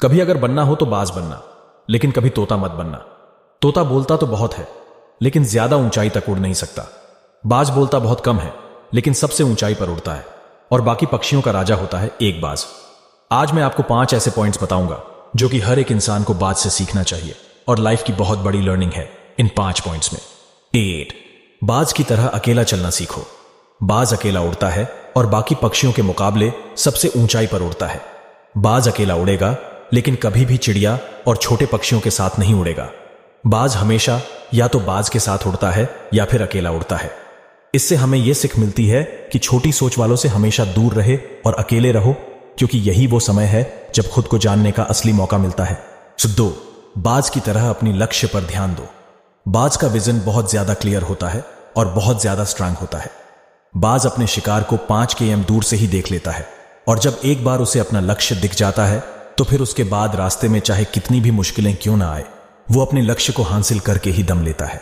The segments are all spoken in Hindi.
कभी अगर बनना हो तो बाज बनना, लेकिन कभी तोता मत बनना। तोता बोलता तो बहुत है, लेकिन ज्यादा ऊंचाई तक उड़ नहीं सकता। बाज बोलता बहुत कम है, लेकिन सबसे ऊंचाई पर उड़ता है और बाकी पक्षियों का राजा होता है एक बाज। आज मैं आपको 5 ऐसे पॉइंट्स बताऊंगा जो कि हर एक इंसान को बाज से सीखना चाहिए और लाइफ की बहुत बड़ी लर्निंग है इन 5 पॉइंट्स में। 8, बाज की तरह अकेला चलना सीखो। बाज अकेला उड़ता है और बाकी पक्षियों के मुकाबले सबसे ऊंचाई पर उड़ता है। बाज अकेला उड़ेगा, लेकिन कभी भी चिड़िया और छोटे पक्षियों के साथ नहीं उड़ेगा। बाज हमेशा या तो बाज के साथ उड़ता है या फिर अकेला उड़ता है। इससे हमें यह सीख मिलती है कि छोटी सोच वालों से हमेशा दूर रहे और अकेले रहो, क्योंकि यही वो समय है जब खुद को जानने का असली मौका मिलता है। 2, बाज की तरह अपनी लक्ष्य पर ध्यान दो। बाज का विजन बहुत ज्यादा क्लियर होता है और बहुत ज्यादा स्ट्रांग होता है। बाज अपने शिकार को 5 km दूर से ही देख लेता है और जब एक बार उसे अपना लक्ष्य दिख जाता है तो फिर उसके बाद रास्ते में चाहे कितनी भी मुश्किलें क्यों ना आए, वो अपने लक्ष्य को हासिल करके ही दम लेता है।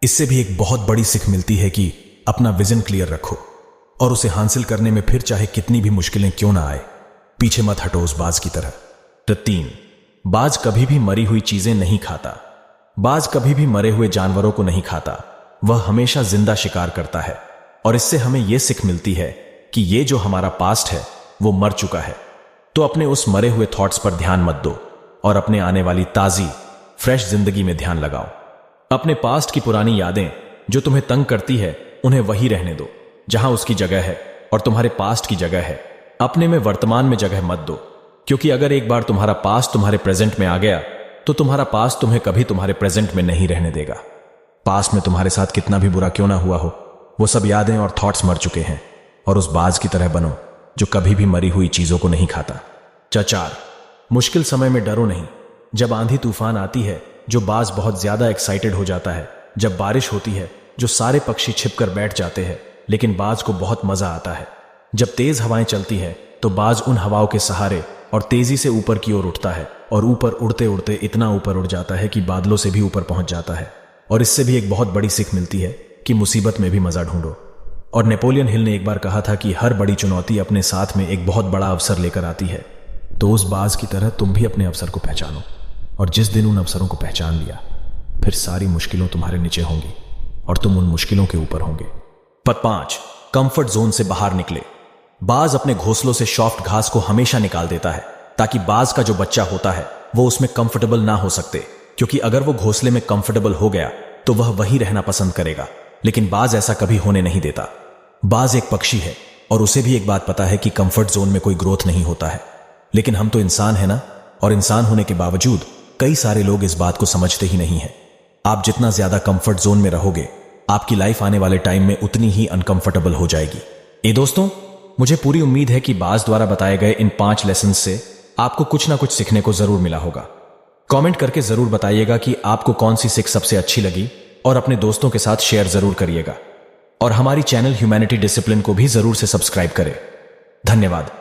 इससे भी एक बहुत बड़ी सीख मिलती है कि अपना विजन क्लियर रखो और उसे हासिल करने में फिर चाहे कितनी भी मुश्किलें क्यों ना आए, पीछे मत हटो उस बाज की तरह। 3, बाज कभी भी मरी हुई चीजें नहीं खाता। बाज कभी भी मरे हुए जानवरों को नहीं खाता, वह हमेशा जिंदा शिकार करता है और इससे हमें यह सीख मिलती है कि ये जो हमारा पास्ट है वो मर चुका है। तो अपने उस मरे हुए थॉट्स पर ध्यान मत दो और अपने आने वाली ताजी फ्रेश जिंदगी में ध्यान लगाओ। अपने पास्ट की पुरानी यादें जो तुम्हें तंग करती है उन्हें वही रहने दो जहां उसकी जगह है और तुम्हारे पास्ट की जगह है। अपने में वर्तमान में जगह मत दो, क्योंकि अगर एक बार तुम्हारा पास्ट तुम्हारे प्रेजेंट में आ गया तो तुम्हारा पास्ट तुम्हें कभी तुम्हारे प्रेजेंट में नहीं रहने देगा। पास्ट में तुम्हारे साथ कितना भी बुरा क्यों ना हुआ हो, वो सब यादें और थॉट्स मर चुके हैं और उस बाज की तरह बनो जो कभी भी मरी हुई चीजों को नहीं खाता। 4, मुश्किल समय में डरो नहीं। जब आंधी तूफान आती है जो बाज बहुत ज्यादा एक्साइटेड हो जाता है। जब बारिश होती है जो सारे पक्षी छिपकर बैठ जाते हैं, लेकिन बाज को बहुत मजा आता है। जब तेज हवाएं चलती है तो बाज उन हवाओं के सहारे और तेजी से ऊपर की ओर उठता है और ऊपर उड़ते उड़ते इतना ऊपर उड़ जाता है कि बादलों से भी ऊपर पहुंच जाता है। और इससे भी एक बहुत बड़ी सीख मिलती है कि मुसीबत में भी मजा ढूंढो। और नेपोलियन हिल ने एक बार कहा था कि हर बड़ी चुनौती अपने साथ में एक बहुत बड़ा अवसर लेकर आती है। तो उस बाज की तरह तुम भी अपने अवसर को पहचानो, और जिस दिन उन अवसरों को पहचान लिया फिर सारी मुश्किलों तुम्हारे नीचे होंगी और तुम उन मुश्किलों के ऊपर होंगे। 5, कंफर्ट जोन से बाहर निकले। बाज अपने घोंसलों से सॉफ्ट घास को हमेशा निकाल देता है ताकि बाज का जो बच्चा होता है वो उसमें कंफर्टेबल ना हो सकते, क्योंकि अगर वो घोंसले में कंफर्टेबल हो गया तो वह वहीं रहना पसंद करेगा। लेकिन बाज ऐसा कभी होने नहीं देता। बाज एक पक्षी है और उसे भी एक बात पता है कि कंफर्ट जोन में कोई ग्रोथ नहीं होता है। लेकिन हम तो इंसान है ना, और इंसान होने के बावजूद कई सारे लोग इस बात को समझते ही नहीं है। आप जितना ज्यादा कंफर्ट जोन में रहोगे, आपकी लाइफ आने वाले टाइम में उतनी ही अनकंफर्टेबल हो जाएगी। दोस्तों, मुझे पूरी उम्मीद है कि बाज द्वारा बताए गए इन 5 लेसन से आपको कुछ ना कुछ सीखने को जरूर मिला होगा। कमेंट करके जरूर बताइएगा कि आपको कौन सी सीख सबसे अच्छी लगी और अपने दोस्तों के साथ शेयर जरूर करिएगा। और हमारी चैनल ह्यूमैनिटी डिसिप्लिन को भी जरूर से सब्सक्राइब करें। धन्यवाद।